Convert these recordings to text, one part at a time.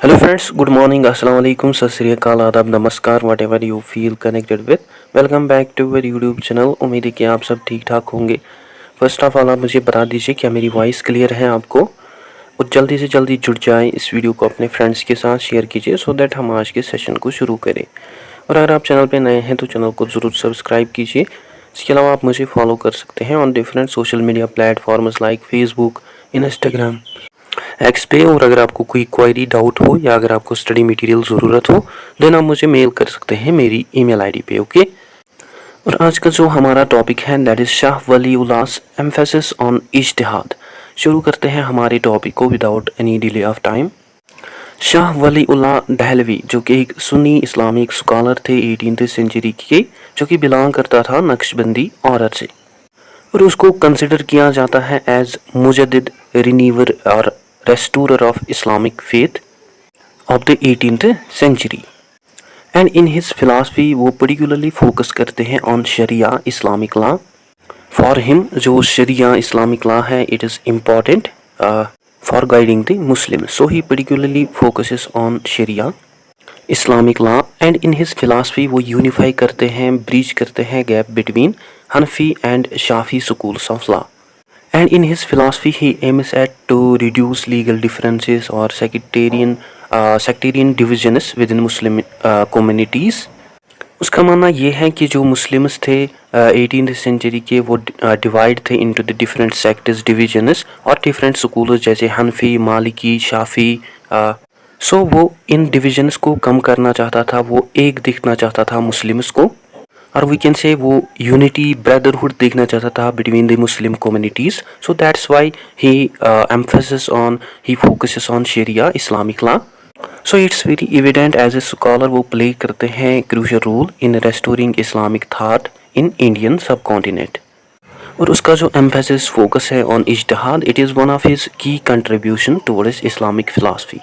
Hello friends, good morning, assalamu alaikum, sat sri akal, आदाब, नमस्कार, whatever you feel connected with. Welcome back to our YouTube channel. उम्मीद है कि आप सब ठीक ठाक होंगे। फर्स्ट ऑफ ऑल आप मुझे बता दीजिए क्या मेरी वॉइस क्लियर है आपको, और जल्दी से जल्दी जुड़ जाएं। इस वीडियो को अपने फ्रेंड्स के साथ शेयर कीजिए सो दैट हम आज के सेशन को शुरू करें। और अगर आप चैनल पे नए हैं तो चैनल को ज़रूर सब्सक्राइब कीजिए। इसके अलावा आप मुझे फॉलो कर सकते हैं on different social media platforms like Facebook, Instagram, x पे। और अगर आपको कोई क्वेरी डाउट हो या अगर आपको स्टडी मटेरियल ज़रूरत हो देन आप मुझे मेल कर सकते हैं मेरी ईमेल आईडी पे। ओके। और आज का जो हमारा टॉपिक है that is Shah Wali Ullah emphasis on इज्तिहाद। शुरू करते हैं हमारे टॉपिक को without any delay of time. Shah वली उल्लाह दहलवी जो कि एक सुन्नी इस्लामिक स्कॉलर थे 18th सेंचुरी के, जो कि बिलोंग करता था नक्शबंदी ऑर्डर से, और उसको कंसिडर किया जाता है एज मुजद्दिद, रिन्यूअर और restorer of Islamic faith of the 18th century. And in his philosophy वो particularly focus करते हैं on Sharia Islamic law. For him जो Sharia Islamic law है it is important for guiding the Muslims. So he particularly focuses on Sharia Islamic law and in his philosophy वो unify करते हैं, breach करते हैं gap between Hanafi and Shafi schools of law. And in his philosophy he aims at to reduce legal differences or sectarian divisions within Muslim communities. उसका मानना ये है कि जो मुस्लिम्स थे 18th सेंचुरी के वो डिवाइड थे into the different sectors, divisions और डिफरेंट स्कूल्स जैसे हनफी, मालिकी, शाफी। सो वो इन डिविजन्स को कम करना चाहता था, वो एक दिखना चाहता था मुस्लिम्स को, और वी कैन से वो यूनिटी, ब्रदरहुड देखना चाहता था between the Muslim communities. So that's why he focuses on शरिया Islamic law. So it's very evident as a scholar वो प्ले करते हैं crucial role in restoring Islamic thought in Indian subcontinent. और उसका जो एम्फेसिस फोकस है on इज्तिहाद, it is one of his key contribution towards Islamic philosophy.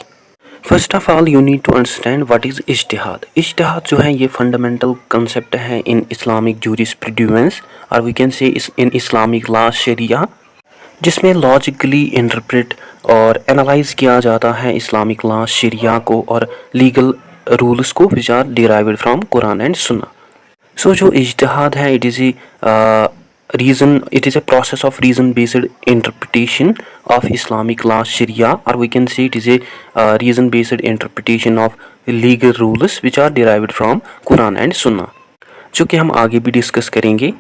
First of all you need to understand what is इज्तिहाद। इज्तिहाद जो है ये फंडामेंटल कंसेप्ट है इन इस्लामिक जूरिस्प्रूडेंस और we can say in Islamic law शरिया, जिसमें logically interpret और analyse किया जाता है इस्लामिक लॉ शरिया को और लीगल रूल्स को which are derived from Quran and Sunnah. So जो इज्तिहाद है it is a process of reason based interpretation of Islamic law Sharia, or we can say it is a reason based interpretation of legal rules which are derived from Quran and Sunnah, जो कि हम आगे भी discuss करेंगे।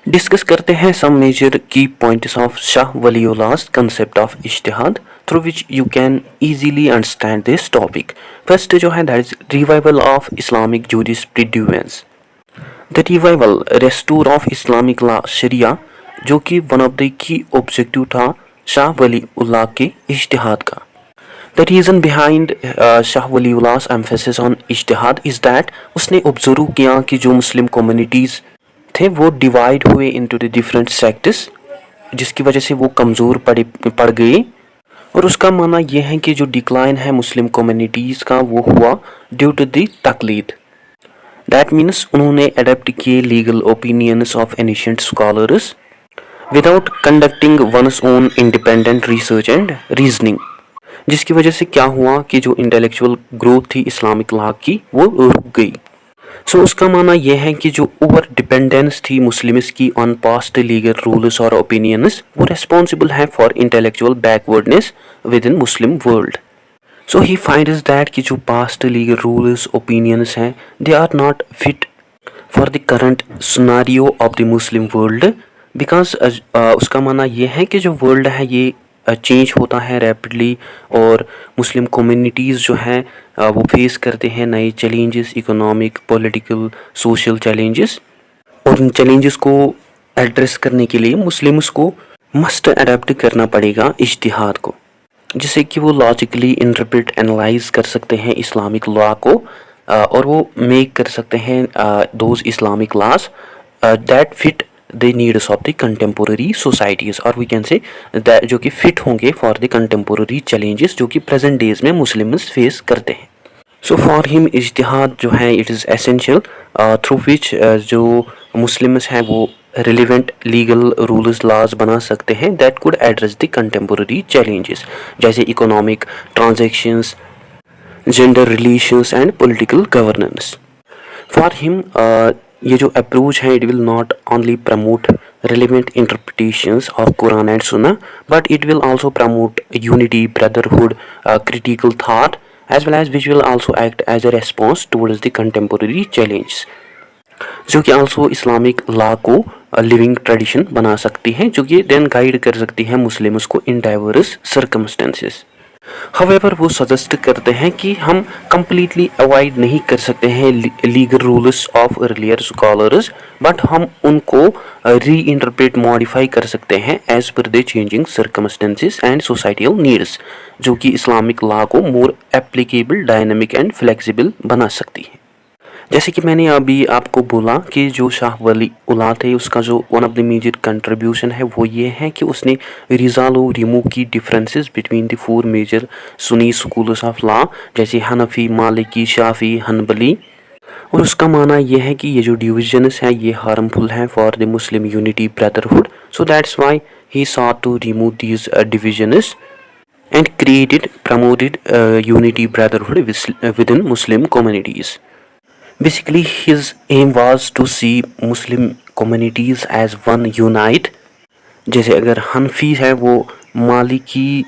Discuss करते हैं some major key points of Shah Waliullah's concept of इज्तिहाद through which you can easily understand this topic. First जो है that is revival of Islamic jurisprudence. The revival, restore of Islamic law शरिया, जो कि one of the key objective था शाह वली उल्लाह के इज्तिहाद का। The reason behind Shah Wali Ullah's emphasis on इज्तिहाद इज़ दैट उसने ऑब्जर्व किया कि जो मुस्लिम कम्युनिटीज़ थे वो डिवाइड हुए इनटू द डिफरेंट सेक्टर्स, जिसकी वजह से वो कमज़ोर पड़ गए। और उसका मानना यह है कि जो डिक्लाइन है मुस्लिम कम्युनिटीज़ का वो हुआ ड्यू टू द तकलीद। दैट मीन्स उन्होंने अडेप्ट किए legal opinions of ancient scholars without conducting one's own independent research and reasoning, जिसकी वजह से क्या हुआ कि जो इंटेलेक्चुअल ग्रोथ थी इस्लामिक लॉ की वो रुक गई। सो उसका मानना यह है कि जो ओवर डिपेंडेंस थी मुस्लिम्स की ऑन पास्ट लीगल रूल्स और ओपिनियंस वो रेस्पॉन्सिबल है for intellectual backwardness with in Muslim world. So he finds that कि जो past legal rules, opinions हैं they are not fit for the current scenario of the Muslim world because उसका मानना ये है कि जो वर्ल्ड है ये चेंज होता है रैपिडली और मुस्लिम कम्युनिटीज़ जो हैं वो फेस करते हैं नए challenges, economic, political, social challenges, और इन चैलेंजेस को एड्रेस करने के लिए मुस्लिम्स को मस्ट अडेप्ट करना पड़ेगा इज्तिहाद को, जिससे कि वो लॉजिकली इंटरप्रेट एनालाइज कर सकते हैं इस्लामिक लॉ को और वो मेक कर सकते हैं those Islamic laws that fit the needs of the contemporary societies, और वी कैन से दैट जो कि फिट होंगे फॉर द कंटेम्पोररी चैलेंजेस जो कि प्रेजेंट डेज में मुस्लिम्स फेस करते हैं। सो फॉर हिम इज्तिहाद जो है it is essential through which जो मुस्लिम्स हैं वो रिलेवेंट लीगल रूल्स लॉज बना सकते हैं that could address the contemporary challenges, जैसे economic, transactions, gender relations and political governance. For him, ये जो approach है, it will not only promote relevant interpretations of Quran and Sunnah, but it will also promote unity, brotherhood, critical thought, as well as which will also act as a response towards the contemporary challenges, जो कि also Islamic law को living tradition बना सकती है, जो कि then guide कर सकती है मुस्लिम्स को इन डाइवर्स सर्कमस्टेंसेस. हाउएवर वो सजेस्ट करते हैं कि हम कंप्लीटली अवॉइड नहीं कर सकते हैं legal rules of earlier scholars, but हम उनको री इंटरप्रेट मॉडिफाई कर सकते हैं as per the changing circumstances and societal needs, जो कि इस्लामिक लॉ को more applicable, dynamic and flexible बना सकती है. जैसे कि मैंने अभी आपको बोला कि जो शाह वली उल्ला थे, उसका जो one of the major contribution है वो ये है कि उसने रिजॉल्व रिमूव की differences between the 4 major Sunni schools of law, जैसे हनफी, मालिकी, शाफी, हनबली. और उसका मानना यह है कि ये जो डिविजन्स है ये हार्मफुल है for the Muslim unity, brotherhood. So that's why he sought to remove these divisions and promoted unity, brotherhood within Muslim communities. Basically, his aim was to see Muslim communities as one unite. जैसे अगर हनफी है वो मालिकी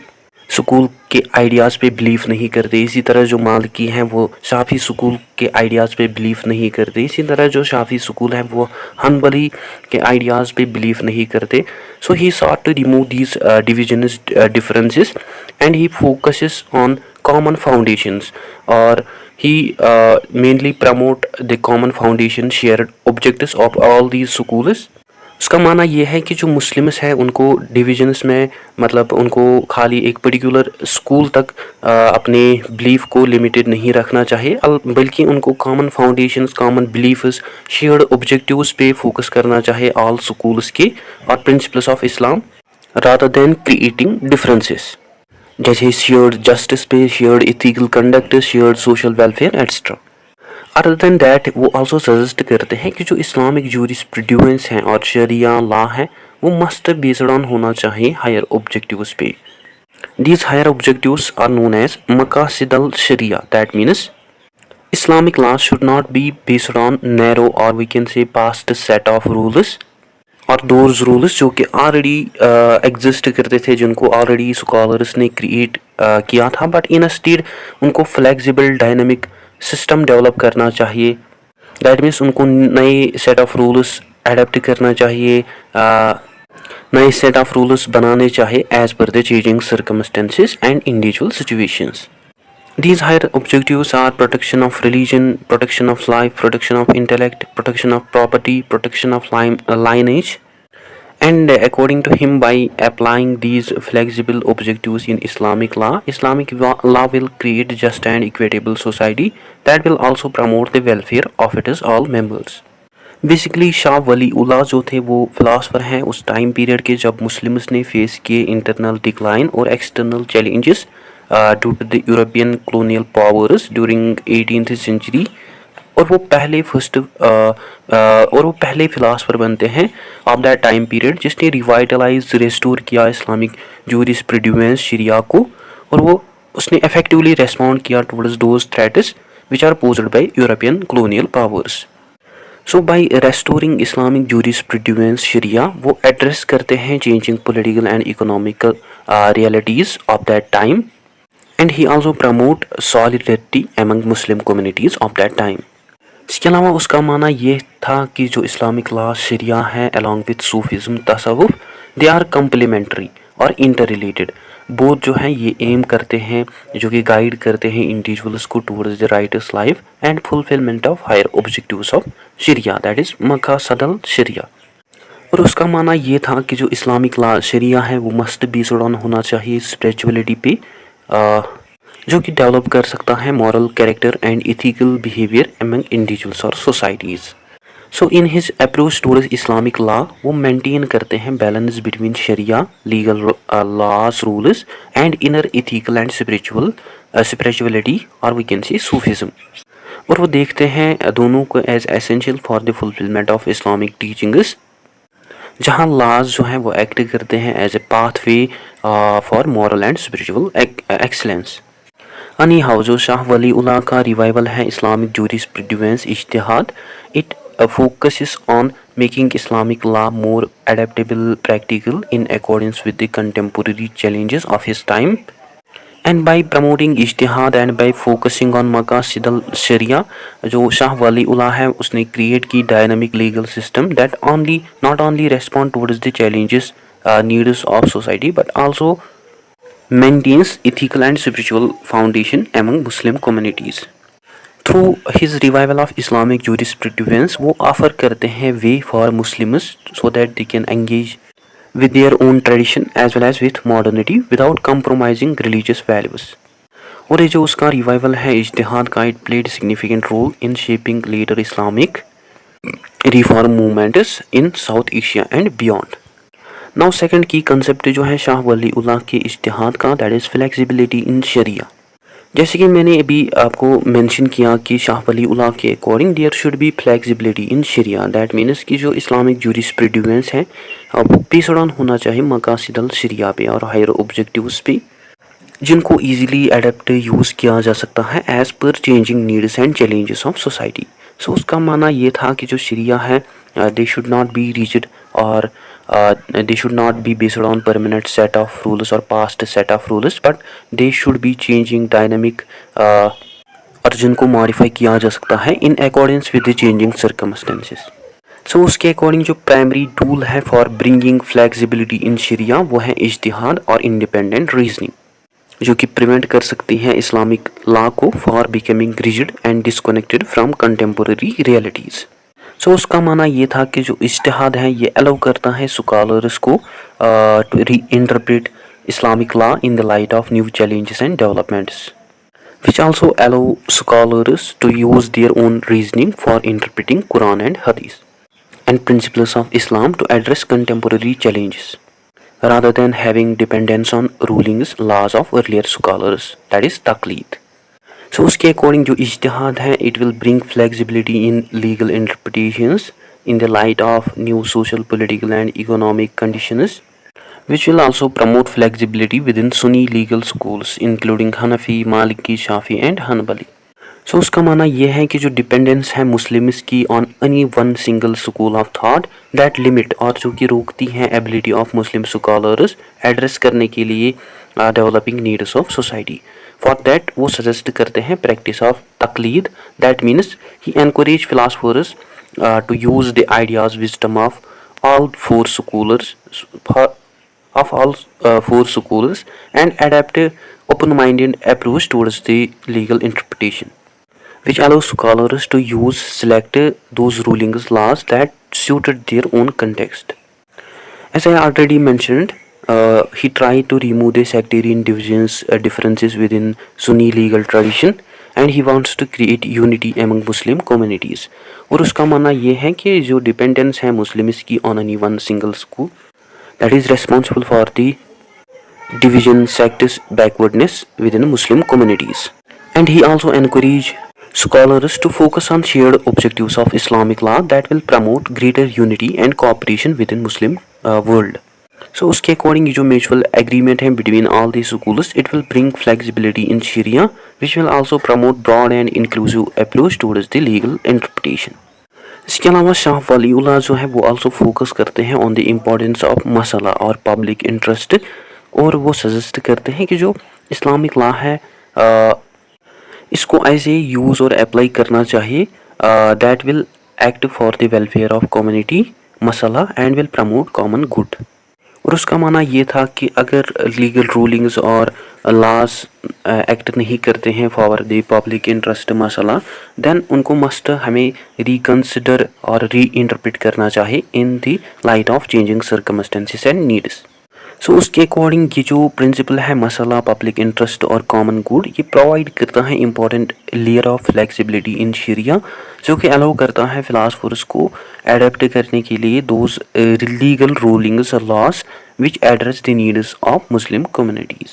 school के ideas पे believe नहीं करते, इसी तरह जो मालिकी हैं वो शाफी स्कूल के आइडियाज़ पे बिलीव नहीं करते, इसी तरह जो शाफी स्कूल है वो हनबली के आइडियाज़ पे बिलीव नहीं करते. सो ही sought to remove these divisions, differences, and he focuses on common foundations, or he mainly promote the common foundation shared objectives of all these schools. उसका मानना ये है कि जो मुस्लिम्स है उनको डिविजन्स में, मतलब उनको खाली एक पर्टिकुलर स्कूल तक अपने बिलीफ को लिमिटेड नहीं रखना चाहिए, बल्कि उनको common foundations, common beliefs, shared objectives पे फोकस करना चाहिए ऑल स्कूल्स के और principles of Islam, rather than creating differences, जैसे शेयर्ड जस्टिस पे, shared ethical conduct, shared social welfare etcetera. Other than that वो आल्सो सजेस्ट करते हैं कि जो इस्लामिक जूरिस्प्रूडेंस हैं और शरिया लॉ है वो मस्ट बेस्ड ऑन होना चाहिए हायर ऑब्जेक्टिव्स पे. These higher objectives are known as मकासिद अल शरिया. That means Islamic law should not be based on narrow और we can say past set of rules और दोज रूल्स जो कि ऑलरेडी एग्जिस्ट करते थे, जिनको ऑलरेडी स्कॉलर्स ने क्रिएट किया था, बट इंस्टेड उनको फ्लेक्सिबल, डायनामिक सिस्टम डेवलप करना चाहिए. दैट मीन्स उनको नए सेट ऑफ रूल्स एडेप्ट करना चाहिए, नए सेट ऑफ रूल्स बनाने चाहिए as per the changing circumstances and individual situations. These higher objectives are protection of religion, protection of life, protection of intellect, protection of property, protection of lineage. And according to him, by applying these flexible objectives in Islamic law will create just and equitable society that will also promote the welfare of its all members. Basically Shah Wali Ullah जो थे वो philosopher हैं उस time period के जब Muslims ने face किए internal decline और external challenges due to the European colonial powers during 18th century. और वो पहले फिलासफर बनते हैं ऑफ दैट टाइम पीरियड जिसने रिवाइटलाइज, रिस्टोर किया इस्लामिक जूरिस्प्रूडेंस शरिया को, और वो उसने इफेक्टिवली रेस्पॉन्ड किया towards those threats which are posed by European colonial powers. So by restoring Islamic jurisprudence शरिया वो एड्रेस करते हैं changing political and economical realities of that time, and he also promote solidarity among Muslim communities of that time. इसके अलावा उसका मानना ये था कि जो इस्लामिक लॉ शरिया है अलॉन्ग विद सूफिज़्म, तसव्वुफ, दे आर कम्प्लीमेंट्री और इंटर रिलेटेड. बोथ जो हैं ये एम करते हैं, जो कि गाइड करते हैं इंडिविजुअल्स को towards the righteous life and fulfilment of higher objectives of शरिया, दैट इज़ मकासदल शरिया. और उसका मानना ये था कि जो इस्लामिक लॉ शरिया है वो मस्ट बेस्ड ऑन होना चाहिए स्पिरिचुअलिटी पे, जो कि डेवलप कर सकता है moral character and ethical behaviour among individuals और societies. So in his approach towards Islamic law वो मेंटेन करते हैं बैलेंस बिटवीन शरिया, legal laws, rules and inner ethical and spirituality और वी कैन से सूफिज्म. और वो देखते हैं दोनों को as essential for the fulfilment of Islamic teachings, जहाँ लॉज जो हैं वो एक्ट करते हैं as a pathway for moral and spiritual excellence. अनी हाउ जो शाह वली उल्लाह का रिवाइवल है इस्लामिक जूरिस्प्रूडेंस इज्तिहाद, it focuses on making Islamic law more adaptable, practical, in accordance with the contemporary challenges of his time. And by promoting इज्तिहाद and by focusing on मकासिद अल शरिया, जो शाह वली उल्लाह है उसने क्रिएट की dynamic legal system that only not only respond towards the challenges needs of society but also maintains ethical and spiritual foundation among Muslim communities. Through his revival of Islamic jurisprudence वो offer करते हैं way for Muslims so that they can engage with their own tradition as well as with modernity without compromising religious values. और ये जो उसका revival है इज्तिहाद का, it played significant role in shaping later Islamic reform movements in South Asia and beyond. Now second की concept जो है शाह वली उल्लाह के इज्तिहाद का, that is flexibility in Sharia. जैसे कि मैंने अभी आपको मेंशन किया कि शाह वली उल्लाह के according there should be flexibility in Sharia. That means कि जो इस्लामिक जूरिस्प्रूडेंस है वो बेस्ड ऑन होना चाहिए मकासिद अल शरिया पे और हायर ऑब्जेक्टिव्स पे, जिनको इजीली अडेप्ट यूज़ किया जा सकता है as per changing needs and challenges of society. So उसका माना ये था कि जो शरिया है they should not be rigid और they should not be based on permanent set of rules or past set of rules, but they should be changing dynamic और जिनको मॉडिफाई किया जा सकता है in accordance with the changing circumstances. So उसके according जो primary tool है for bringing flexibility in शरिया वो है इज्तिहाद और इंडिपेंडेंट रीजनिंग, जो कि प्रिवेंट कर सकती हैं इस्लामिक लॉ को for becoming rigid and disconnected from contemporary realities. So उसका माना ये था कि जो इज्तिहाद है ये अलाउ करता है स्कॉलर्स को to reinterpret Islamic law in the light of new challenges and developments, which also allow scholars to use their own reasoning for interpreting Quran and Hadith and principles of Islam to address contemporary challenges rather than having dependence on rulings laws of earlier scholars, that is taqleed. So उसके according जो इज्तिहाद है it will bring flexibility in legal interpretations in the light of new social, political and economic conditions, which will also promote flexibility within Sunni legal schools including Hanafi, Maliki, Shafi and Hanbali. So उसका माना यह है कि जो dependence है Muslims की on any one single school of thought that limit और जो कि रोकती हैं ability of Muslim scholars address करने के लिए developing needs of society. For that वो सजेस्ट करते हैं प्रैक्टिस ऑफ तकलीद. That means he encourage philosophers to use the ideas wisdom of all four schools and adapt a open-minded approach towards the legal interpretation, which allows scholars to use select those rulings laws that suited their own context. As I already mentioned, he tried to remove the sectarian divisions, differences within Sunni legal tradition, and he wants to create unity among Muslim communities. और उसका मानना ये है कि जो dependence है Muslims की on any one single school that is responsible for the division, sects, backwardness within Muslim communities. And he also encouraged scholars to focus on shared objectives of Islamic law that will promote greater unity and cooperation within Muslim world. So उसके according जो mutual agreement है between all these schools, it will bring flexibility in Sharia, which will also promote broad and inclusive approach towards the legal interpretation. इसके अलावा शाह वली उल्लाह जो है वो also focus करते हैं ऑन द इम्पोर्टेंस ऑफ मसला और पब्लिक इंटरेस्ट, और वो सजेस्ट करते हैं कि जो इस्लामिक लॉ है इसको ऐसे यूज़ और अप्लाई करना चाहिए that will act for the welfare of community मसला and will promote common good. और उसका माना ये था कि अगर लीगल रूलिंग्स और लॉज एक्ट नहीं करते हैं फॉर द पब्लिक इंटरेस्ट मसला, देन उनको मस्ट हमें रिकन्सिडर और री इंटरप्रेट करना चाहिए in the light of changing circumstances and needs. So उसके अकॉर्डिंग ये जो प्रिंसिपल है मसला, पब्लिक इंटरेस्ट और कॉमन गुड, ये प्रोवाइड करता है important layer of flexibility in शरिया, जो कि अलाउ करता है फिलासफर्स को एडेप्ट करने के लिए दोज लीगल रूलिंग्स और laws which address the needs of Muslim communities.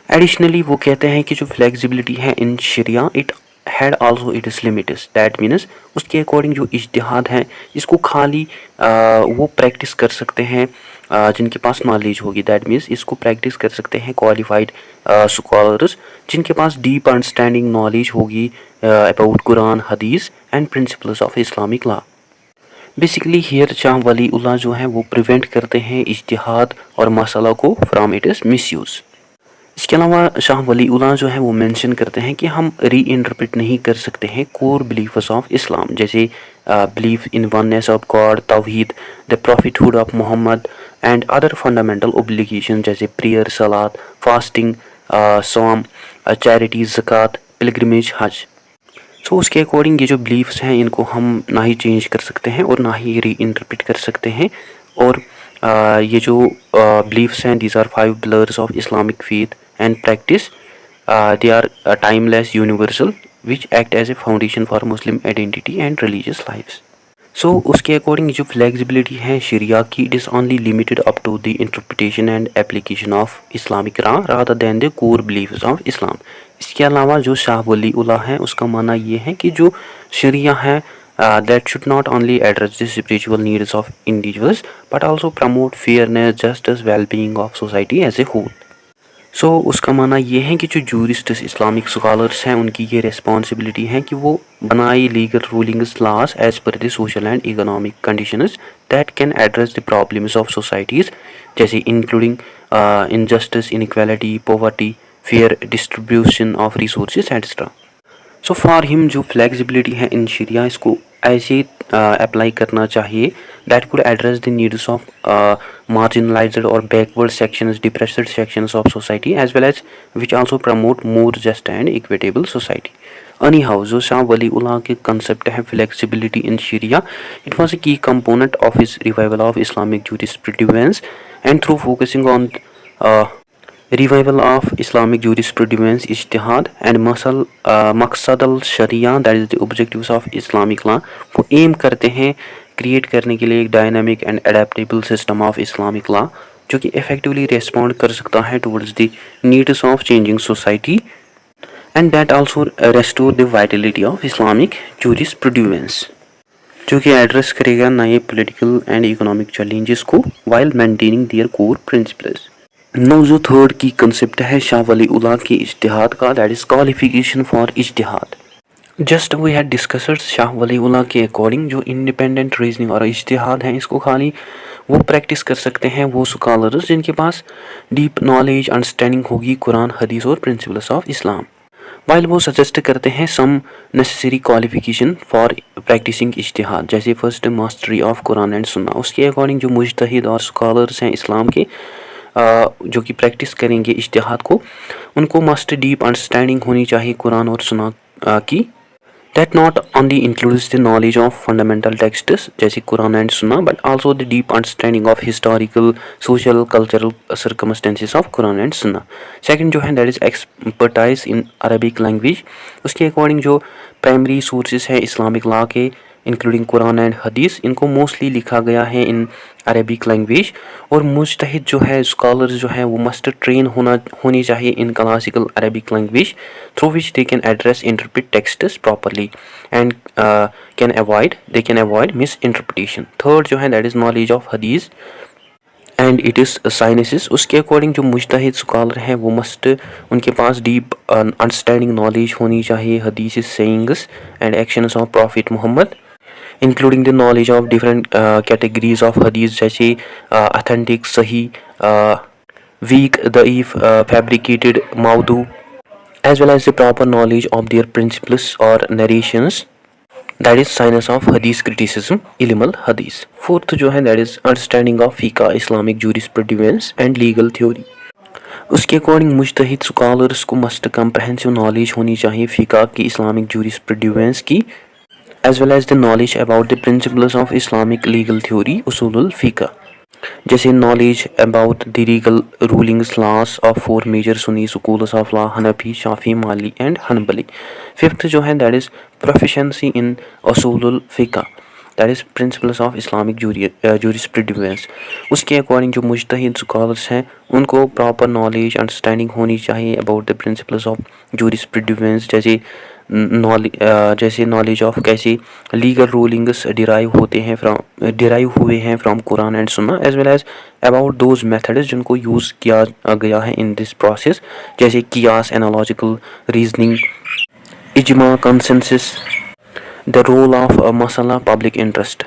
Additionally वो कहते हैं कि जो फ्लेक्सिबिलिटी है इन शरिया it had also its limits, that means उसके अकॉर्डिंग जो इज्तिहाद है इसको खाली वो प्रैक्टिस कर सकते हैं जिनके पास नॉलेज होगी, दैट मीन्स इसको प्रैक्टिस कर सकते हैं क्वालिफाइड स्कॉलर्स जिनके पास डीप अंडरस्टैंडिंग नॉलेज होगी अबाउट कुरान, हदीस and principles of Islamic law. Basically here Shah वली उल्लाह जो है वो प्रिवेंट करते हैं इज्तिहाद और मसला को फ्राम इट्स मिसयूज़। इसके अलावा शाह वली उल्लाह जो है वो मेंशन करते हैं कि हम री इंटरप्रेट नहीं कर सकते हैं कोर बिलीफ्स ऑफ इस्लाम, जैसे belief in oneness of God, तौहीद, the prophethood of Muhammad and other fundamental obligation जैसे प्रेयर, सलात, फास्टिंग, सौम, चैरिटी, ज़कात, पिलग्रिमेज, हज। सो उसके अकॉर्डिंग ये जो बिलीफ्स हैं इनको हम ना ही चेंज कर सकते हैं और ना ही री इंटरप्रेट कर सकते हैं। और ये जो बिलीफ्स हैं these are 5 pillars of Islamic faith and practice, they are timeless, universal, which act as a foundation for Muslim identity and religious lifes. So उसके अकॉर्डिंग जो फ्लेक्सिबिलिटी है शरिया की, it is only limited up to the interpretation and application of Islamic law rather than the core beliefs of Islam. इसके अलावा जो शाह वली उल्लाह है उसका मानना ये है कि जो शरिया है that should not only address the spiritual needs of individuals but also promote fairness, justice, well-being of society as a whole. सो उसका मानना ये है कि जो जूरिस्ट्स इस्लामिक स्कॉलर्स हैं उनकी ये रिस्पॉन्सिबिलिटी है कि वो बनाए legal rulings laws as per the social and economic conditions that can address the problems of societies, जैसे including injustice, inequality, poverty, fair distribution of resources etcetera. So for him जो flexibility है in शरिया इसको ऐसे apply करना चाहिए that could address the needs of marginalized or backward sections, depressed sections of society as well as which also promote more just and equitable society. Anyhow, जो शाह वली उल्लाह के concept है flexibility in Sharia, it was a key component of his revival of Islamic jurisprudence, and through focusing on revival of Islamic jurisprudence, ijtihad and मकसद अल शरिया, that is the objectives of Islamic law, वो aim करते हैं create करने के लिए एक dynamic and adaptable system of Islamic law जो कि इफेक्टिवली रिस्पॉन्ड कर सकता है towards the needs of changing society and that also restore the vitality of Islamic jurisprudence, जो कि एड्रेस करेगा नए पॉलिटिकल एंड इकोनॉमिक चैलेंजेस को while maintaining their core principles. No जो थर्ड की कंसेप्ट है शाह वली उल्लाह के इज्तिहाद का, दैट इज़ क्वालिफिकेशन फॉर इज्तिहाद। Just we had discussed Shah वली उल्लाह के अकॉर्डिंग जो इंडिपेंडेंट रीजनिंग और इज्तिहाद हैं इसको खाली वो प्रैक्टिस कर सकते हैं वो स्कॉलर्स जिनके पास डीप नॉलेज अंडरस्टैंडिंग होगी कुरान, हदीस और प्रिंसिपल्स ऑफ इस्लाम। वाइल वो सजेस्ट करते हैं सम नेसेसरी क्वालिफिकेशन फॉर प्रैक्टिसिंग इज्तिहाद, जैसे first mastery of Quran and सुन्ना। उसके अकॉर्डिंग जो मुजतहिद और स्कॉलर्स हैं इस्लाम के जो कि प्रैक्टिस करेंगे इज्तिहाद को, उनको मस्ट डीप अंडरस्टैंडिंग होनी चाहिए कुरान और सुन्ना की, that not only includes the knowledge of fundamental texts जैसे कुरान एंड सुन्ना but also the deep understanding of historical, social, cultural circumstances of Quran and सुन्ना। सेकंड जो है that is expertise in Arabic language। उसके अकॉर्डिंग जो प्राइमरी सोर्सेज है Islamic law के including Quran and हदीस, इनको मोस्टली लिखा गया है इन अरबिक लैंग्वेज। और मुजतहिद जो है स्कॉलर्स जो है वो मस्ट ट्रेन होनी चाहिए in classical Arabic language through which they can address interpret texts properly and can avoid miss interpretation. Third जो है दैट इज़ नॉलेज ऑफ हदीस एंड इट इज़ साइंसेस। उसके अकॉर्डिंग जो मुजतहिद स्कॉलर हैं वो मस्ट उनके पास डीप अंडरस्टैंडिंग नॉलेज होनी चाहिए हदीस sayings and actions of prophet Muhammad, including the knowledge of different categories of hadith जैसे authentic, सही, weak, दईफ, fabricated, मौदू, as well as the proper knowledge of their principles or narrations, that is science of hadith criticism, ilm al hadith। fourth जो है that is understanding of fiqh, Islamic jurisprudence and legal theory। उसके according मुजतहिद scholars को must comprehensive knowledge होनी चाहिए फ़िक़ा की, Islamic jurisprudence की, as well as the knowledge about the principles of Islamic legal theory, usulul fiqh, जैसे knowledge about the legal rulings laws of 4 major Sunni schools of law, Hanafi, Shafi, Mali and Hanbali। fifth जो है that is proficiency in usulul fiqh, that is principles of Islamic jurisprudence. उसके according जो मुजतहिद scholars हैं उनको proper knowledge understanding होनी चाहिए about the principles of jurisprudence, जैसे knowledge of कैसे लीगल रूलिंग्स डिराइव हुए हैं फ्रॉम कुरान एंड सुन्ना, as well as about those methods जिनको यूज़ किया गया है इन दिस प्रोसेस, जैसे कियास, एनालॉजिकल रीजनिंग, इजमा, कंसेंसस, द रोल ऑफ मसला, पब्लिक इंटरेस्ट।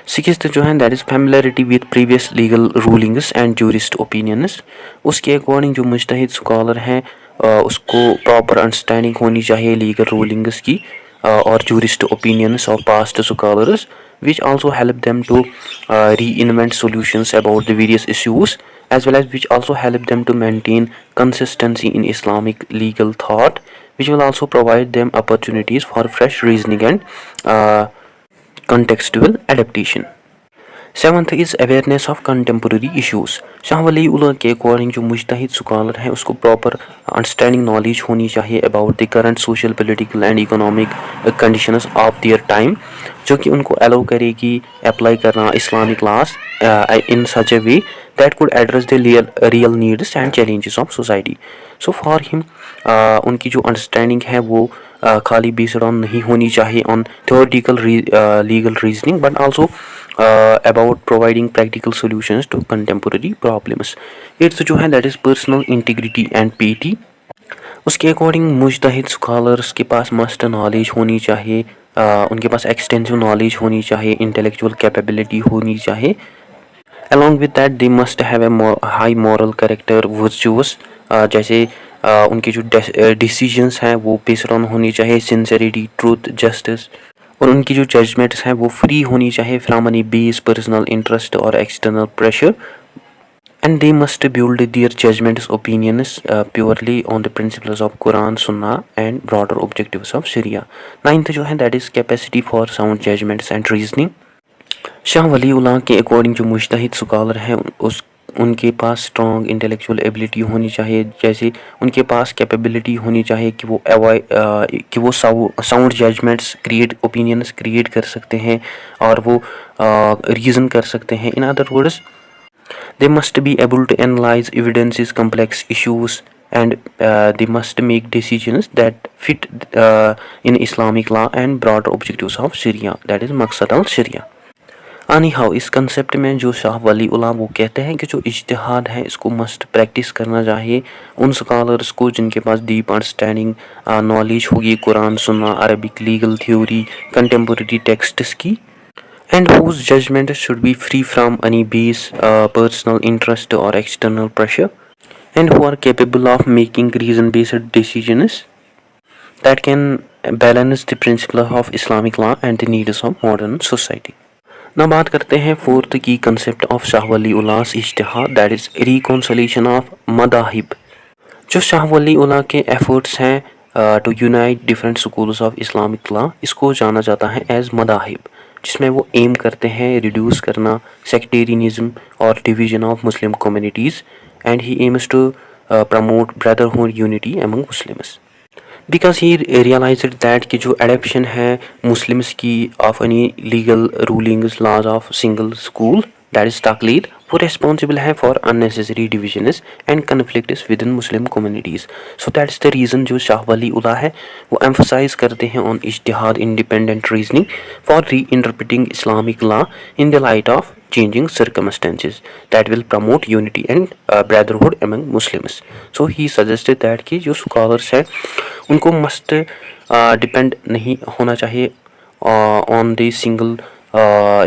सिक्स्थ जो है that is familiarity with previous legal rulings and jurist opinions. उसके अकॉर्डिंग जो मुजतहिद स्कॉलर हैं उसको प्रॉपर अंडरस्टैंडिंग होनी चाहिए लीगल रूलिंग्स की और jurist opinions of past scholars, which also help them to reinvent solutions about the various issues, as well as which also help them to maintain consistency in Islamic legal thought, which will also provide them opportunities for fresh reasoning and contextual adaptation. Seventh is awareness of contemporary issues. Shah वली उल्लाह के according जो मुजतहिद scholar है उसको proper understanding knowledge होनी चाहिए about the current social, political and economic conditions of their time, जो कि उनको अलाउ करेगी अप्लाई करना Islamic laws in such a way that could address the real needs and challenges of society. So for him उनकी जो understanding है वो खाली बेस्ड ऑन नहीं होनी चाहिए on theoretical legal reasoning, but also about providing practical solutions to contemporary problems. Eighth जो है that is personal integrity and piety। उसके अकॉर्डिंग मुजतहिद स्कॉलर्स के पास मस्ट नॉलेज होनी चाहिए, उनके पास एक्सटेंसिव नॉलेज होनी चाहिए, इंटेलेक्चुअल कैपेबिलिटी होनी चाहिए। along with that they must have a high moral character virtues, जैसे उनके जो डिसीजंस हैं वो बेस्ड ऑन होनी चाहिए सिंसेरिटी, ट्रूथ, जस्टिस, और उनकी जो जजमेंट्स हैं वो फ्री होनी चाहिए from any bias, personal interest और external pressure, and they must build their judgments, opinions purely on the principles of Quran, सुन्ना एंड ब्रॉडर ऑब्जेक्टिव्स ऑफ शरिया। नाइन्थ जो है that is capacity for sound judgments and reasoning. Shah वली उल्लाह के according जो मुजतहिद scholar हैं उनके पास स्ट्रॉन्ग इंटेलेक्चुअल एबिलिटी होनी चाहिए, जैसे उनके पास कैपेबिलिटी होनी चाहिए कि वो sound judgments create, opinions create कर सकते हैं और वो रीज़न कर सकते हैं। In other words they must be able to analyse evidences, complex issues, and they must make decisions that fit in Islamic law and broader objectives of Sharia, that is मक़सद al Sharia। आनी how इस concept में जो शाह वली उल्लाह वो कहते हैं कि जो इज्तिहाद है इसको मस्ट प्रैक्टिस करना चाहिए उन स्कॉलर्स को जिनके पास डीप अंडरस्टैंडिंग नॉलेज होगी कुरान, सुन्ना, Arabic legal theory, contemporary texts की, and whose judgment should be free from any bias, personal interest और external pressure, and who are capable of making reason-based decisions that can balance the principles of Islamic law and the needs of modern society। now बात करते हैं fourth की concept of Shah वली उल्लाह इज्तिहाद, that is reconciliation of मदाहिब। जो शाह वली उल्लाह के efforts हैं to unite different schools of Islamic law, इसको जाना जाता है एज मदाहिब, जिसमें वो एम करते हैं रिड्यूस करना सेक्टेरियनिज्म और division of Muslim communities, and he aims to promote brotherhood, unity among Muslims, because he realized that कि जो adoption है Muslims की of any legal rulings, laws of single school, that is taqlid, वो responsible है for unnecessary divisions and conflicts within Muslim communities। so that's the reason जो शाह वली उल्लाह है वो emphasize करते हैं on इज्तिहाद, independent reasoning for reinterpreting Islamic law in the light of changing circumstances that will promote unity and brotherhood among Muslims। so he suggested that कि जो scholars हैं उनको must depend नहीं होना चाहिए on the single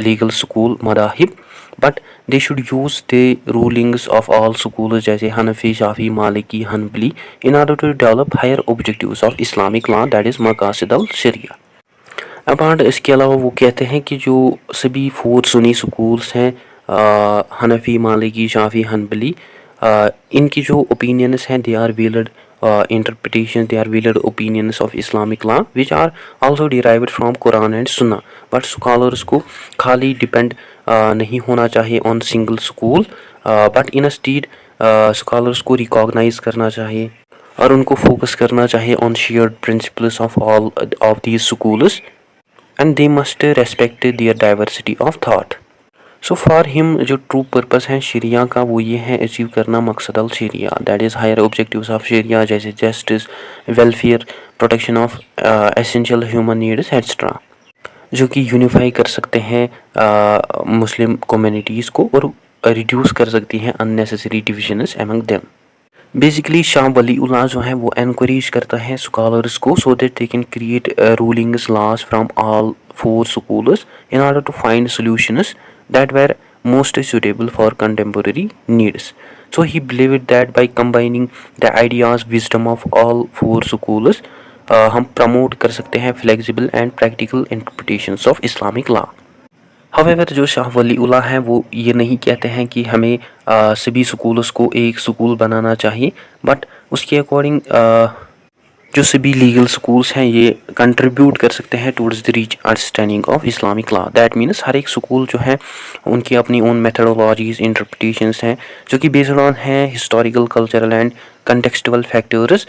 legal school madahib, but they should use the rulings of all schools जैसे हनफी, शाफी, मालिकी, हनबली in order to develop higher objectives of Islamic law, that is मक़ासिद अल शरिया। अपार्ट इसके अलावा वो कहते हैं कि जो सभी 4 सुन्नी स्कूल्स हैं हनफी, मालिकी, शाफी, हनबली, इनकी जो ओपिनियंस हैं they are valid interpretation, they are valid opinions of Islamic law which are also derived from Quran and Sunnah, but scholars को खाली depend नहीं होना चाहिए on single school, but instead scholars को recognize करना चाहिए और उनको focus करना चाहिए on shared principles of all of these schools, and they must respect their diversity of thought. So for him जो ट्रू पर्पस है शरिया का वो ये है अचीव करना मकसद अल शरिया, that is higher objectives of शरिया जैसे justice, welfare, protection of essential human needs etcetera, जो कि यूनिफाई कर सकते हैं मुस्लिम कम्युनिटीज़ को और रिड्यूस कर सकती हैं unnecessary divisions among them. Basically Shah Waliullah जो है वो एनकरेज करता है स्कॉलर्स को so that they can create rulings laws from all four schools in order to find solutions that were most suitable for contemporary needs. So he believed that by combining the ideas wisdom of all four schools हम promote कर सकते हैं flexible and practical interpretations of Islamic law. However जो शाह वलीउल्लाह हैं वो ये नहीं कहते हैं कि हमें सभी स्कूल्स को एक स्कूल बनाना चाहिए, बट उसके अकॉर्डिंग जो सभी लीगल स्कूल्स हैं ये कंट्रीब्यूट कर सकते हैं towards the reach understanding of Islamic law. That means हर एक स्कूल जो है उनकी अपनी ओन मेथडोलॉजीज इंटरप्रिटेशंस हैं जो कि बेस्ड ऑन हैं historical, cultural and contextual factors,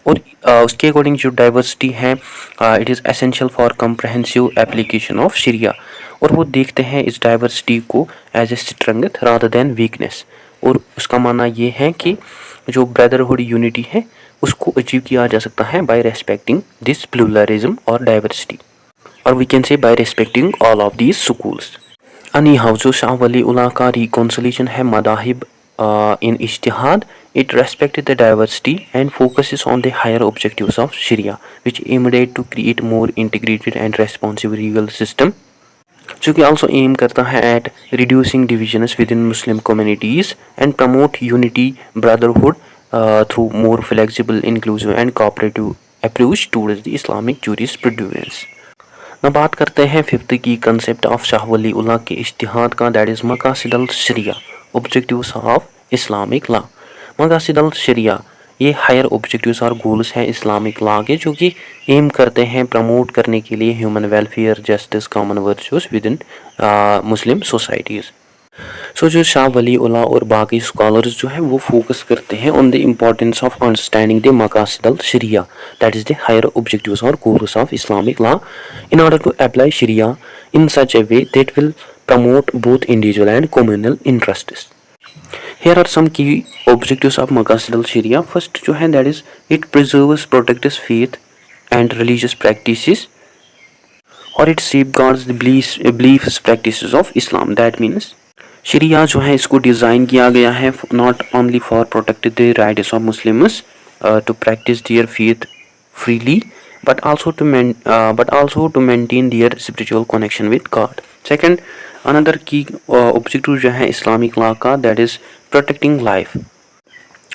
और उसके अकॉर्डिंग जो डाइवर्सिटी है it is essential for comprehensive application of शरिया, और वो देखते हैं इस डाइवर्सिटी को as a strength rather than weakness, और उसका मानना ये है कि जो ब्रदरहुड यूनिटी है उसको अचीव किया जा सकता है बाय रेस्पेक्टिंग दिस प्लूरलिज्म और डाइवर्सिटी, और we can say by respecting all of these schools. Anyhow जो शाह वलीउल्लाह का रिकॉन्सिलेशन है मदाहिब इन इज्तिहाद, it respected the diversity and focuses on the higher objectives of Sharia, which aimed at to create more integrated and responsive legal system, जो कि also aim करता है at reducing divisions within Muslim communities and promote unity, brotherhood through more flexible, inclusive and cooperative approach towards the Islamic jurisprudence. ना बात करते हैं fifth की concept of Shah Waliullah के इज्तिहाद का, दैट इज़ मकासिद अल शरिया, ऑब्जेक्टिव्स ऑफ इस्लामिक लॉ। मकासिद अल शरिया ये हायर ऑब्जेक्टिव्स और गोल्स हैं इस्लामिक लॉ के, जो कि एम करते हैं प्रमोट करने के लिए human welfare, justice, common virtues within Muslim societies. So जो शाह वलीउल्लाह और बाकी स्कॉलर्स जो है वो फोकस करते हैं on the importance of understanding the मकासिद अल शरिया, that is the higher objectives और goals of Islamic law in order to apply शरिया in such a way that will promote both individual and communal interests. Here are some key objectives of Maqasid al-Sharia. First जो है that is it preserves, protects faith and religious practices, or it safeguards the beliefs practices of Islam. That means शरिया जो है इसको design किया गया है not only for protect the rights of Muslims to practice their faith freely, but also to maintain their spiritual connection with God. Second, another key objective जो है Islamic law का, that is protecting life,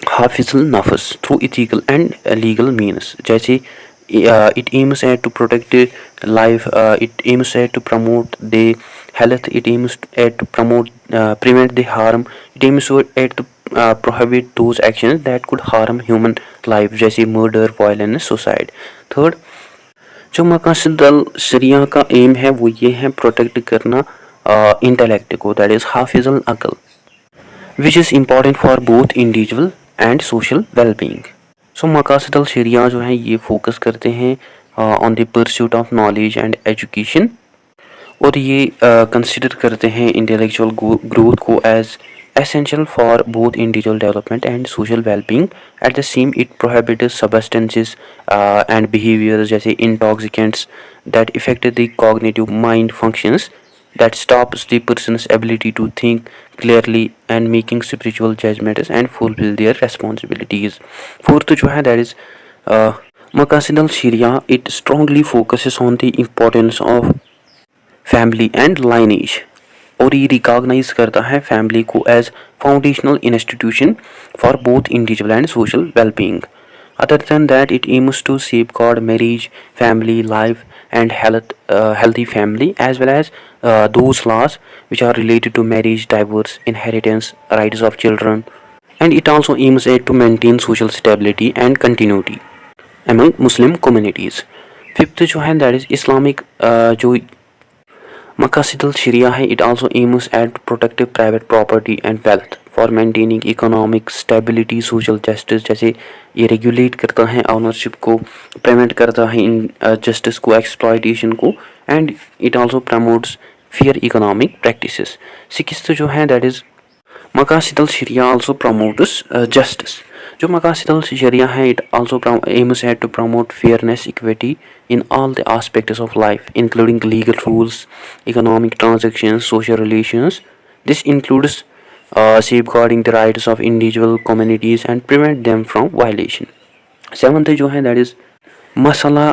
Hafizul नफ्स through ethical and legal means, जैसे it aims at to protect life, it aims at to promote the health, it aims at to promote prevent the harm, it aims at to prohibit those actions that could harm human life जैसे murder, violence, suicide. Third, जो मकासद अल शरिया का M है वो ये है protect करना intellect को, दैट इज़ हाफिजुल अक्ल, which is important for both individual and social wellbeing. So मकासद अल शरिया जो है ये फोकस करते हैं on the pursuit of knowledge and education, और ये कंसिडर करते हैं इंटेलेक्चुअल ग्रोथ को as essential for both individual development and social well-being. At the same, it prohibits substances and behaviors जैसे intoxicants that affect the cognitive mind functions, that stops the person's ability to think clearly and making spiritual judgments and fulfill their responsibilities. Fourth जो है that is मकासिद अल शरिया, it strongly focuses on the importance of family and lineage, और ये recognise करता है family को as foundational institution for both individual and social wellbeing. Other than that it aims to safeguard marriage, family life and healthy family, as well as those laws which are related to marriage, divorce, inheritance, rights of children, and it also aims at to maintain social stability and continuity among Muslim communities. Fifth जो है that is Islamic जो मकासिद अल शरिया है, it also aims eight protective private property and wealth for maintaining economic stability, social justice, जैसे ये regulate करता है ownership को, प्रिवेंट करता है इन जस्टिस को, एक्सप्लॉयटेशन को, and it also promotes fair economic practices. Sixth जो है दैट इज़ मकासिदल शरिया आल्सो प्रमोट्स जस्टिस। जो मकासिदल शरिया है it also aims at to promote fairness, equity in all the aspects of life, including legal rules, economic transactions, social relations. This includes safeguarding the rights of individual communities and prevent them from violation. Seventh जो है that is masala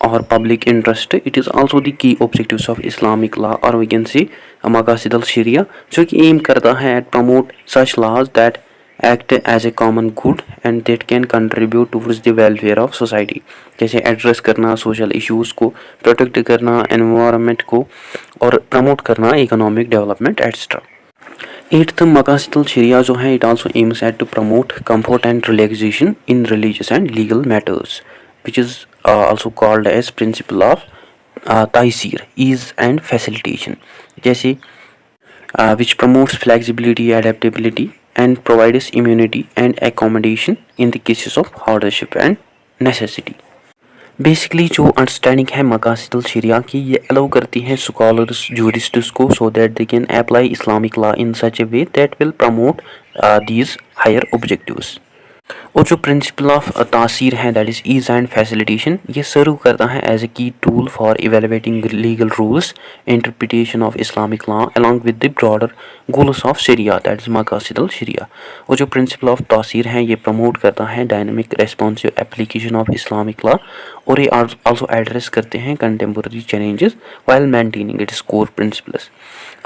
or public interest. It is also the key objectives of Islamic law, or we can say maqasid al-sharia, जो कि aim करता है at promote such laws that act as a common good and that can contribute towards the welfare of society, जैसे address करना social issues को, protect करना environment को, और प्रमोट करना इकोनॉमिक डेवलपमेंट एट्सट्रा। एट्थ मकासिदुल शरिया जो है it also aims at to promote comfort and relaxation in religious and legal matters, which is also called as principle of तायसीर, ease and facilitation, जैसे which promotes flexibility, adaptability and provides immunity and accommodation in the cases of hardship and necessity. Basically जो understanding है मकासिदुल शरिया की, ये allow करती हैं scholars, jurists को, so that they can apply Islamic law in such a way that will promote these higher objectives. और जो principle of तासीर है that is ease and facilitation, ये सर्व करता है as a key tool for evaluating legal rules, interpretation of Islamic law along with the broader goals of शरिया that is मकासिदुल शरिया। और जो प्रिंसिपल ऑफ तासीर है ये प्रमोट करता है dynamic responsive application of Islamic law, और ये आल्सो एड्रेस करते हैं contemporary challenges while maintaining its core principles.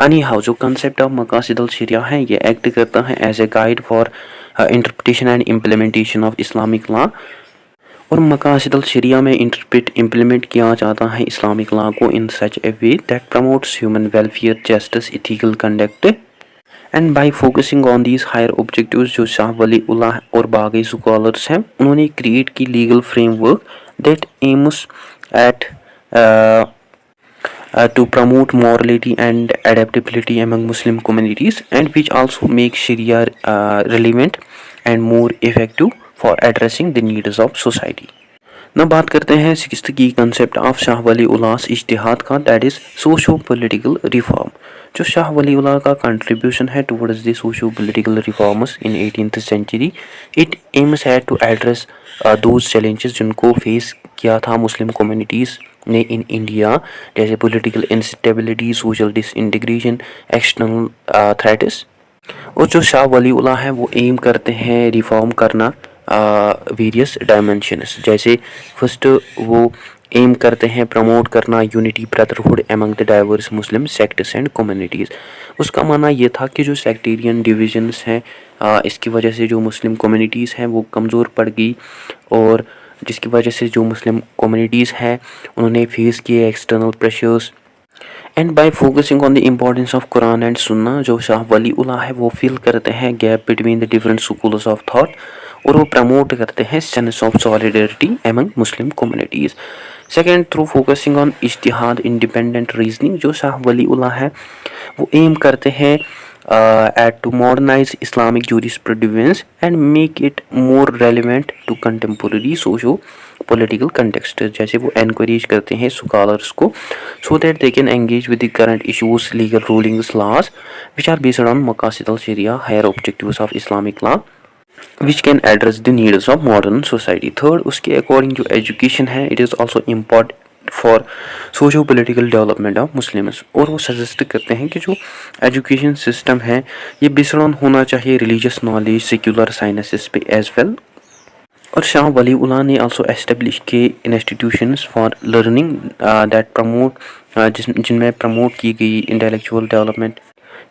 Anyhow जो कंसेप्ट ऑफ मकासिदुल शरिया है ये एक्ट करता है as a guide for interpretation and implementation of Islamic law, और मकासिदुल शरिया में इम्प्लीमेंट किया जाता है इस्लामिक लॉ को in such a way that promotes human welfare, justice, ethical conduct, and by focusing on these higher objectives जो शाह वली उल्लाह और बाकी स्कॉलर्स हैं उन्होंने क्रिएट की legal framework that aims at to promote morality and adaptability among Muslim communities, and which also make Sharia relevant and more effective for addressing the needs of society. ना बात करते हैं सिक्स्थ की concept of Shah वली उल्लाह इज्तिहाद का, that is socio political reform. जो शाह वली उल्लाह का contribution है towards the socio political reforms in 18th century, it aims है टू एड्रेस दोज चैलेंजेस जिनको फेस किया था मुस्लिम कम्युनिटीज़ ने इन इंडिया, जैसे political instability, social disintegration, external threats. और जो शाह वली उल्लाह है वो एम करते हैं रिफॉर्म करना वेरियस डायमेंशंस, जैसे फर्स्ट वो एम करते हैं प्रमोट करना unity brotherhood among the diverse Muslim sects and communities. उसका मानना ये था कि जो सेक्टेरियन डिविजन्स हैं इसकी वजह से जो मुस्लिम कम्युनिटीज़ हैं वो कमज़ोर पड़ गई, और जिसकी वजह से जो मुस्लिम कम्युनिटीज़ हैं उन्होंने फेस किए external pressures. And bye focusing on the importance of Quran and सुन्ना, जो शाह वली उल्लाह है वो फील करते हैं gap between the different schools of thought, और वो प्रमोट करते हैं sense of solidarity among Muslim communities. Second, through focusing on इज्तिहाद इंडिपेंडेंट रीजनिंग, जो शाह वली उल्लाह है वो एम करते हैं at to modernize Islamic jurisprudence and make it more relevant to contemporary socio-political context, जैसे वो encourage करते हैं scholars को so that they can engage with the current issues, legal rulings, laws which are based on maqasid al-sharia, higher objectives of Islamic law which can address the needs of modern society. Third, उसके according जो education है it is also important for socio political development of Muslims, और वो suggest करते हैं कि जो education system है ये बेस्ड ऑन होना चाहिए रिलीजियस नॉलेज, सेक्युलर साइंसेस पे एज वेल। और शाह वली उल्लाह ने आल्सो एस्टेब्लिश के institutions for learning that promote जिनमें प्रमोट की गई intellectual development,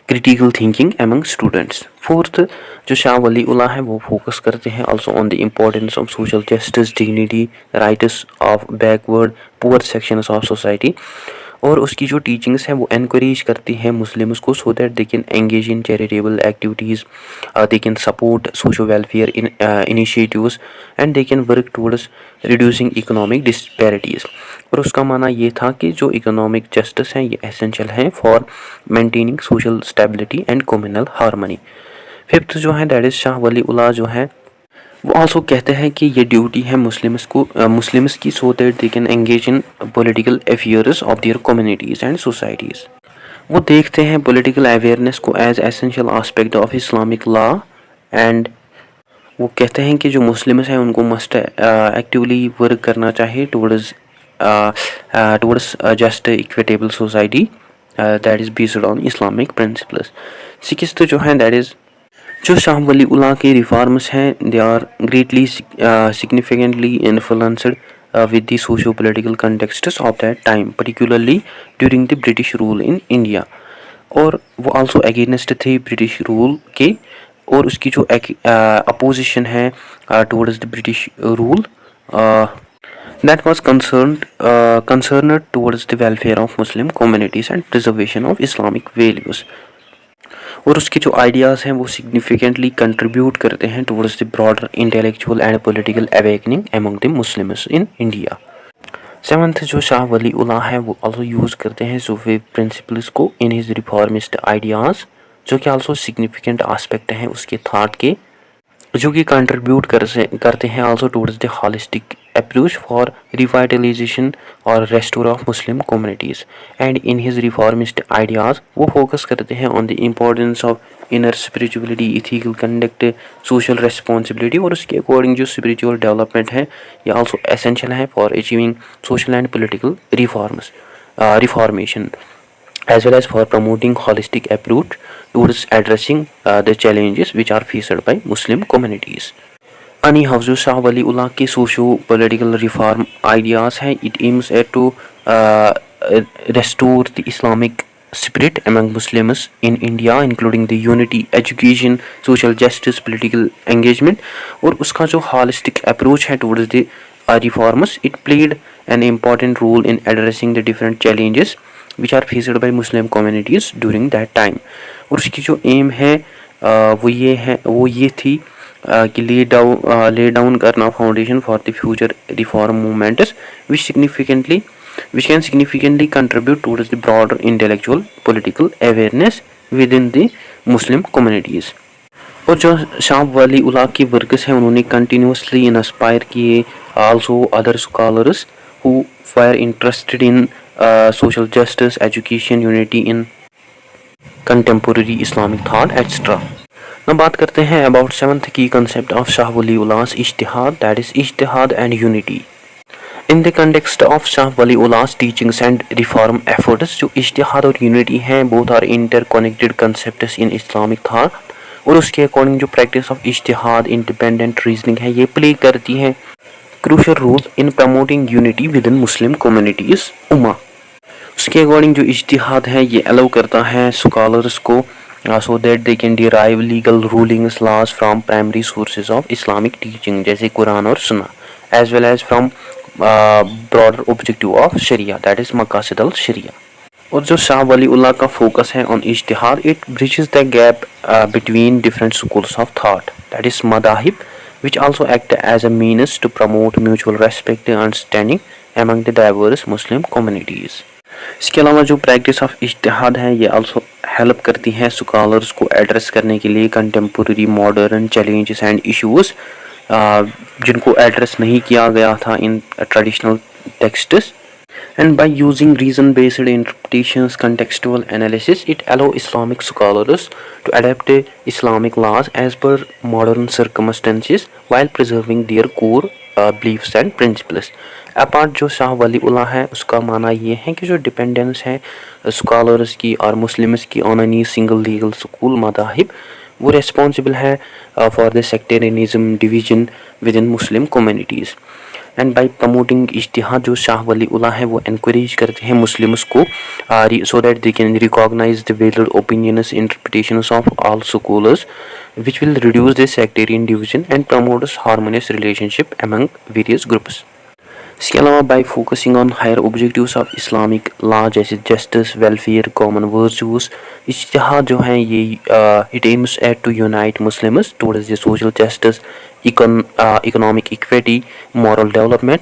critical thinking among students. Fourth, जो शाह वली उल्लाह है वो फोकस करते हैं also on the importance of social justice, dignity, rights of backward poor sections of society, और उसकी जो टीचिंग्स हैं वो एनकरेज करती हैं मुस्लिम्स को so that they can engage in charitable activities, they can support socio welfare initiatives and they can work towards reducing economic disparities. और उसका मानना ये था कि जो इकोनॉमिक जस्टिस हैं ये एसेंशियल हैं for maintaining social stability and communal harmony. Fifth जो है दैट इज़ शाह वली उल्लाह जो है वो आल्सो कहते हैं कि ये ड्यूटी है मुस्लिम्स की so that they can engage in political affairs of their communities and societies. वो देखते हैं पॉलिटिकल अवेयरनेस को as essential aspect of Islamic law and वो कहते हैं कि जो मुस्लिम्स हैं उनको मस्ट एक्टिवली वर्क करना चाहिए towards just equitable society that is based on Islamic principles. Sixth जो है दैट इज़ जो शाह वली उल्लाह के रिफॉर्म्स हैं they are greatly significantly influenced with the socio-political contexts of that time, particularly during the British rule in India। और वो also against थे British rule के और उसकी जो अपोजिशन है towards the British rule that was concerned towards the welfare of Muslim communities and preservation of Islamic values। और उसके जो आइडियाज़ हैं वो सिग्निफिकेंटली कंट्रीब्यूट करते हैं towards the broader intellectual and political awakening among the Muslims in India. Seventh जो शाह वली उल्लाह है वो आल्सो यूज़ करते हैं सूफी प्रिंसिपल्स को इन हिज रिफॉर्मिस्ट आइडियाज़, जो कि आल्सो सिग्निफिकेंट आस्पेक्ट हैं उसके थाट के, जो कि कंट्रीब्यूट करते हैं also towards the holistic approach for revitalization और restore of Muslim communities. And in his reformist ideas वो फोकस करते हैं on the importance of inner spirituality, ethical conduct, social responsibility, और उसके अकॉर्डिंग जो स्पिरिचुअल डेवलपमेंट है ये आल्सो एसेंशियल है for achieving social and political reformation as well as for promoting holistic approach towards addressing the challenges which are faced by Muslim communities। अनि हफ्जु शाह वली उल्लाह के socio political reform ideas हैं it aims at to restore the Islamic spirit among Muslims in India, including the unity, education, social justice, political engagement। और उसका जो holistic approach है towards the reforms, it played an important role in addressing the different challenges which are faced by Muslim communities during that time। और उसकी जो M है वो ये थी कि ले डाउन करना foundation for the future reform movements which can significantly contribute towards the broader intellectual political awareness within the Muslim communities। और जो शाह वली उल्लाह की वर्क्स हैं उन्होंने कंटिन्यूसली इंस्पायर किए also other scholars who were interested in social justice, education, unity in contemporary Islamic thought, etc। now बात करते हैं about seventh key concept of Shah Wali उल्लाह's इज्तिहाद, that is इज्तिहाद and unity। in the context of Shah Wali उल्लाह's teachings and reform efforts, जो इज्तिहाद और unity हैं both are interconnected concepts in Islamic thought। और उसके according जो practice of इज्तिहाद, इंडिपेंडेंट रीजनिंग है ये प्ले करती है crucial role in promoting unity within Muslim communities उम्मा। उसके अकॉर्डिंग जो इज्तिहाद है ये अलाउ करता है स्कॉलर्स को so that they can derive legal rulings laws from primary sources of Islamic teaching जैसे कुरान और सुन्ना, as well as from broader objective of शरिया, दैट इज़ मकासिद अल शरिया। और जो शाह वली उल्लाह का फोकस है ऑन इज्तिहाद, it bridges the gap between different schools of thought, that is मदाहिब, which also act as a means to promote mutual respect and understanding among the diverse Muslim communities। इसके अलावा जो प्रैक्टिस ऑफ इज्तिहाद है ये also help करती है scholars को address करने के लिए contemporary modern challenges and issues जिनको एड्रेस नहीं किया गया था in traditional texts. And by using reason-based interpretations, contextual analysis, it allows Islamic scholars to adapt Islamic laws as per modern circumstances while preserving their core beliefs and principles। Apart जो शाह वली उल्लाह है उसका माना ये है कि जो डिपेंडेंस है scholars की और मुस्लिम्स की on any single legal school मदाहिब वो रिस्पॉन्सिबल है for the sectarianism division within Muslim communities. And by promoting इज्तिहाद जो शाह वली उल्लाह है वो इनक्रेज करते हैं मुस्लिम्स को so that they can recognise the valid opinions interpretations of all scholars which will reduce the sectarian division and promotes harmonious relationship among various groups। इसके अलावा by focusing on higher objectives of Islamic law जैसे justice, welfare, common virtues, इज्तिहाद जो हैं ये it aims at to unite Muslims towards the social justice, economic equity, moral development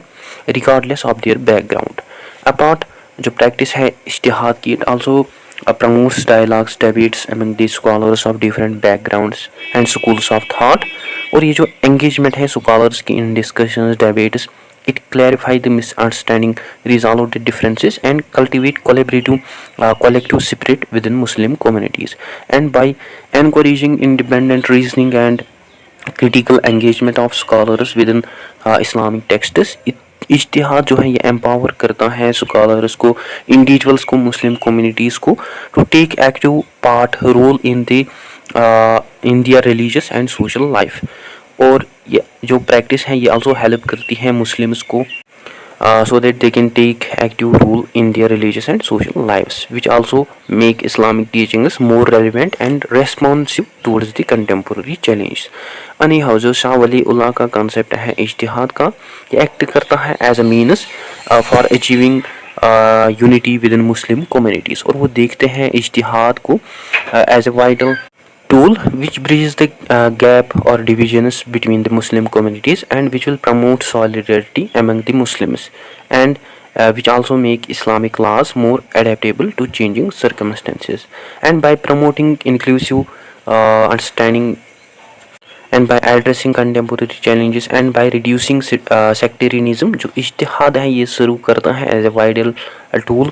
regardless of their background. Apart जो practice है इज्तिहाद की, it also promotes dialogues, debates among the scholars of different backgrounds and schools of thought. और ये जो engagement है scholars की in discussions, debates, it clarify the misunderstanding, resolve the differences, and cultivate collective spirit within Muslim communities. And by encouraging independent reasoning and critical engagement of scholars within Islamic texts, इज्तिहाद जो है ये empower करता है scholars को, individuals को, Muslim communities को to take active part role in their religious and social life. और ये जो प्रैक्टिस है ये आल्सो हेल्प करती है मुस्लिम्स को so that they can take active role in their religious and social lives, which also make Islamic teachings more relevant and responsive towards the contemporary challenges. Anyhow, जो शाह वली उल्लाह का concept है इज्तिहाद का, ये act करता है as a means for achieving unity within Muslim communities. और वो देखते हैं इज्तिहाद को as a vital tool which bridges the gap or divisions between the Muslim communities, and which will promote solidarity among the Muslims, and which also make Islamic laws more adaptable to changing circumstances. And by promoting inclusive understanding, and by addressing contemporary challenges, and by reducing sectarianism, जो इज्तिहाद है ये शुरू करता है as a vital tool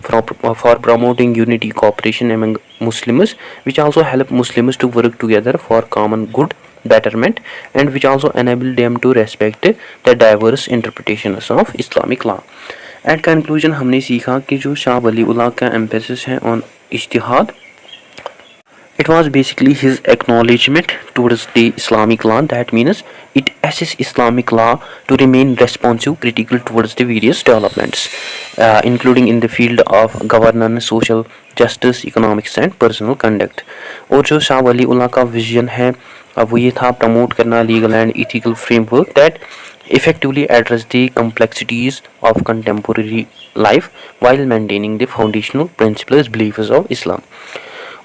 for promoting unity, cooperation among Muslims, which also help Muslims to work together for common good betterment, and which also enable them to respect the diverse interpretations of Islamic law. At conclusion हमने सीखा कि जो शाह वली उल्लाह का emphasis है on इज्तिहाद, it was basically his acknowledgement towards the Islamic law. That means it assists Islamic law to remain responsive, critical towards the various developments, including in the field of governance, social justice, economics and personal conduct. और जो शाह वली उल्लाह का vision है वो ये था promote करना legal and ethical framework that effectively address the complexities of contemporary life while maintaining the foundational principles beliefs of Islam.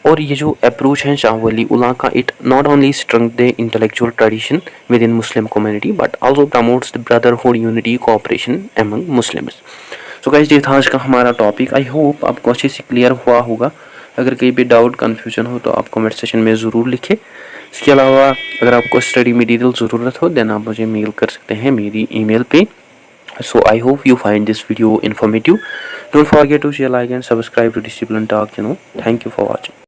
और ये जो अप्रोच है शाह वली उल्लाह का, it not only strengthen the intellectual tradition with in Muslim community but also promotes the brotherhood, unity, cooperation among Muslims. So guys, ये था आज का हमारा टॉपिक. आई होप आपको अच्छे से क्लियर हुआ होगा. अगर कहीं पे डाउट कन्फ्यूजन हो तो आप कमेंट सेक्शन में ज़रूर लिखें. इसके अलावा अगर आपको स्टडी मटेरियल ज़रूरत हो देन आप मुझे मेल कर सकते हैं मेरी ईमेल पे. So I hope you find this video informative. Don't forget to share, like and subscribe to Discipline Talk channel. Thank you for watching.